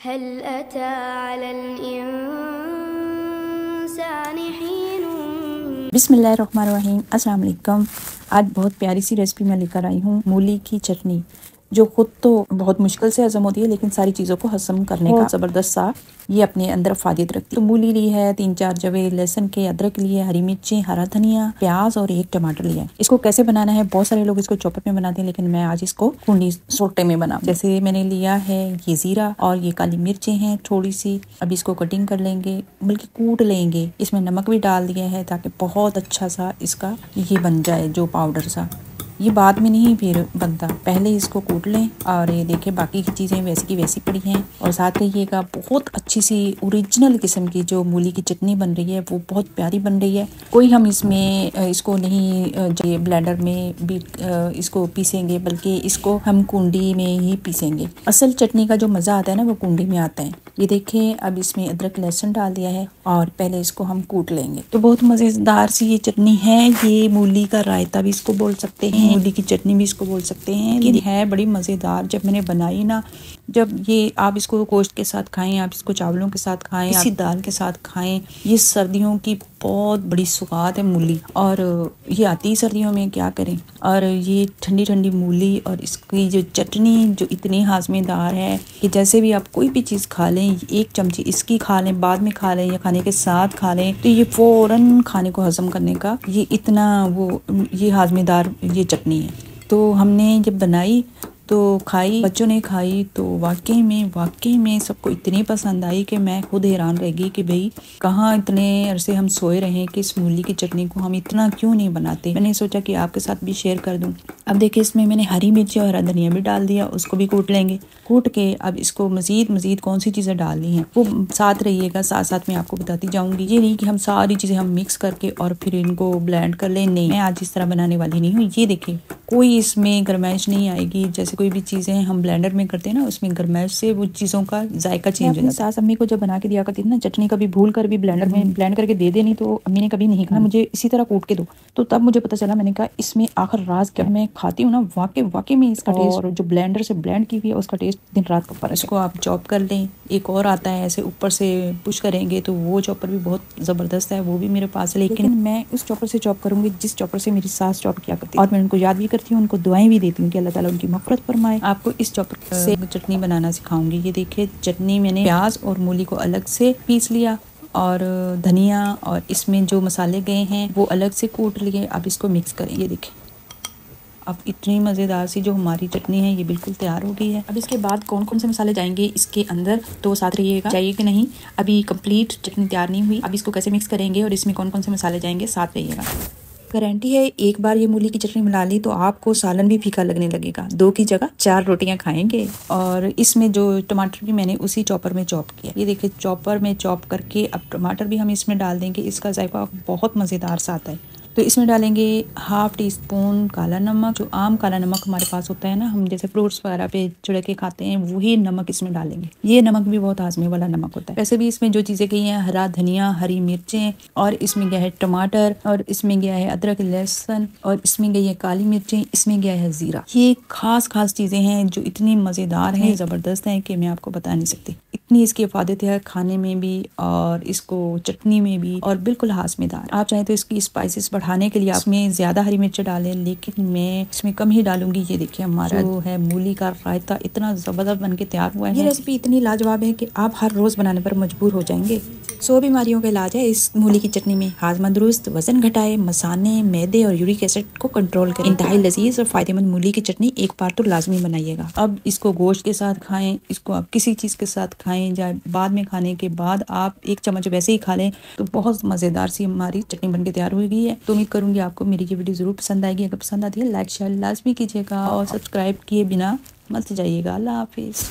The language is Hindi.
हल अता अलल इंसानि हीनुन। बिस्मिल्लाहिर्रहमानिर्रहीम। अस्सलाम वालेकुम। आज बहुत प्यारी सी रेसिपी मैं लेकर आई हूँ, मूली की चटनी, जो खुद तो बहुत मुश्किल से हजम होती है लेकिन सारी चीज़ों को हजम करने का ज़बरदस्त सा ये अपने अंदर फायदे रखती है। तो मूली ली है, 3-4 जवे लहसुन के, अदरक लिए, हरी मिर्ची, हरा धनिया, प्याज और 1 टमाटर लिया है। इसको कैसे बनाना है, बहुत सारे लोग इसको चॉपर में बनाते हैं लेकिन मैं आज इसको कुंडी सोटे में बना। जैसे मैंने लिया है ये जीरा और ये काली मिर्चें हैं थोड़ी सी। अब इसको कटिंग कर लेंगे, बल्कि कूट लेंगे। इसमें नमक भी डाल दिया है ताकि बहुत अच्छा सा इसका ये बन जाए, जो पाउडर सा। ये बाद में नहीं फिर बनता, पहले इसको कूट लें। और ये देखिए बाकी की चीज़ें वैसी की वैसी पड़ी हैं। और साथ कहिएगा बहुत अच्छी सी ओरिजिनल किस्म की जो मूली की चटनी बन रही है वो बहुत प्यारी बन रही है। कोई हम इसमें इसको नहीं ब्लेंडर में भी इसको पीसेंगे, बल्कि इसको हम कुंडी में ही पीसेंगे। असल चटनी का जो मज़ा आता है ना वो कुंडी में आता है। ये देखें, अब इसमें अदरक लहसुन डाल दिया है और पहले इसको हम कूट लेंगे। तो बहुत मज़ेदार सी ये चटनी है। ये मूली का रायता भी इसको बोल सकते हैं, मूली की चटनी भी इसको बोल सकते हैं। ये है बड़ी मज़ेदार। जब मैंने बनाई ना, जब ये आप इसको गोश्त के साथ खाएं, आप इसको चावलों के साथ खाएं, इसी दाल के साथ खाएं। ये सर्दियों की बहुत बड़ी सुगात है मूली, और ये आती है सर्दियों में, क्या करें। और ये ठंडी ठंडी मूली और इसकी जो चटनी जो इतनी हाजमेदार है कि जैसे भी आप कोई भी चीज़ खा लें, 1 चमची इसकी खा लें, बाद में खा लें या खाने के साथ खा लें, तो ये फ़ौरन खाने को हजम करने का ये इतना ये हाजमेदार ये चटनी है। तो हमने जब बनाई तो खाई, बच्चों ने खाई, तो वाकई में सबको इतनी पसंद आई कि मैं खुद हैरान रह गई कि भाई कहाँ इतने अरसे हम सोए रहे कि इस मूली की चटनी को हम इतना क्यों नहीं बनाते। मैंने सोचा कि आपके साथ भी शेयर कर दूं। अब देखिए इसमें मैंने हरी मिर्ची और हरा धनिया भी डाल दिया, उसको भी कूट लेंगे। कूट के अब इसको मजीद कौन सी चीज़ें डालनी हैं वो साथ रहिएगा, साथ मैं आपको बताती जाऊँगी। ये नहीं कि हम सारी चीज़ें हम मिक्स करके और फिर इनको ब्लेंड कर लें, नहीं, मैं आज इस तरह बनाने वाली नहीं हूँ। ये देखिए कोई इसमें गरमाइश नहीं आएगी। जैसे कोई भी चीज़ें हम ब्लेंडर में करते हैं ना, उसमें गरमाइश से वो चीज़ों का जायका चेंज हो जाता है। सास अम्मी को जब बना के दिया करती थी ना चटनी, कभी भूल कर भी ब्लेंडर में ब्लेंड करके दे देनी, तो अम्मी ने कभी नहीं कहा मुझे इसी तरह कूट के दो। तो तब मुझे पता चला, मैंने कहा इसमें आखिर राज क्या। मैं खाती हूँ ना, वाकई में इसका टेस्ट और जो ब्लेंडर से ब्लेंड की हुई है उसका टेस्ट दिन रात का फर्क है। इसको आप चॉप कर लें। एक और आता है ऐसे ऊपर से पुश करेंगे, तो वो चॉपर भी बहुत ज़बरदस्त है, वो भी मेरे पास है। लेकिन मैं उस चॉपर से चॉप करूँगी जिस चॉपर से मेरी सास चॉप किया करती है, और मैं उनको याद भी करती हूँ, उनको दुआएं भी देती हूँ कि अल्लाह ताला उनकी मग़फ़िरत फरमाए। आपको इस चॉपर से चटनी बनाना सिखाऊंगी। ये देखिए चटनी मैंने प्याज और मूली को अलग से पीस लिया, और धनिया और इसमें जो मसाले गए हैं वो अलग से कूट लिए। अब इसको मिक्स करें। ये देखिए अब इतनी मज़ेदार सी जो हमारी चटनी है ये बिल्कुल तैयार हो गई है। अब इसके बाद कौन कौन से मसाले जाएंगे इसके अंदर, तो साथ रहिएगा। चाहिए कि नहीं, अभी कंप्लीट चटनी तैयार नहीं हुई। अब इसको कैसे मिक्स करेंगे और इसमें कौन कौन से मसाले जाएंगे, साथ रहिएगा। गारंटी है एक बार ये मूली की चटनी बना ली तो आपको सालन भी फीका लगने लगेगा। 2 की जगह 4 रोटियां खाएंगे। और इसमें जो टमाटर भी मैंने उसी चॉपर में चॉप किया, ये देखिए चॉपर में चॉप करके अब टमाटर भी हम इसमें डाल देंगे। इसका जायका बहुत मज़ेदार सा आता है। तो इसमें डालेंगे 1/2 टीस्पून काला नमक, जो आम काला नमक हमारे पास होता है ना, हम जैसे फ्रूट्स वगैरह पे छिड़क के खाते हैं, वही नमक इसमें डालेंगे। ये नमक भी बहुत हाजमे वाला नमक होता है। वैसे भी इसमें जो चीज़ें गई हैं, हरा धनिया, हरी मिर्चें, और इसमें गया है टमाटर, और इसमें गया है अदरक लहसुन, और इसमें गई है काली मिर्चें, इसमें गया है ज़ीरा। ये खास चीज़ें हैं जो इतनी मज़ेदार हैं, ज़बरदस्त हैं कि मैं आपको बता नहीं सकती। इतनी इसकी अफादत है खाने में भी और इसको चटनी में भी, और बिल्कुल हाजमेदार। आप चाहें तो इसकी स्पाइसेस बढ़ाने के लिए आप इसमें ज़्यादा हरी मिर्च डालें, लेकिन मैं इसमें कम ही डालूंगी। ये देखिए हमारा जो है मूली का रायता इतना ज़बरदस्त बन के तैयार हुआ है। ये रेसिपी इतनी लाजवाब है कि आप हर रोज़ बनाने पर मजबूर हो जाएंगे। 100 बीमारियों का इलाज है इस मूली की चटनी में। हाजमा दुरुस्त, वजन घटाए, मसाने, मैदे और यूरिक एसिड को कंट्रोल करे। इंतहाई लजीज और फायदेमंद मूली की चटनी एक बार तो लाजमी बनाइएगा। अब इसको गोश्त के साथ खाएं, इसको आप किसी चीज़ के साथ खाएं, या बाद में खाने के बाद आप 1 चम्मच वैसे ही खा लें, तो बहुत मज़ेदार सी हमारी चटनी बनके तैयार हो गई है। तो उम्मीद करूंगी आपको मेरी ये वीडियो ज़रूर पसंद आएगी। अगर पसंद आती है लाइक शेयर लाजमी कीजिएगा, और सब्सक्राइब किए बिना मत जाइएगा। अल्लाह हाफिज़।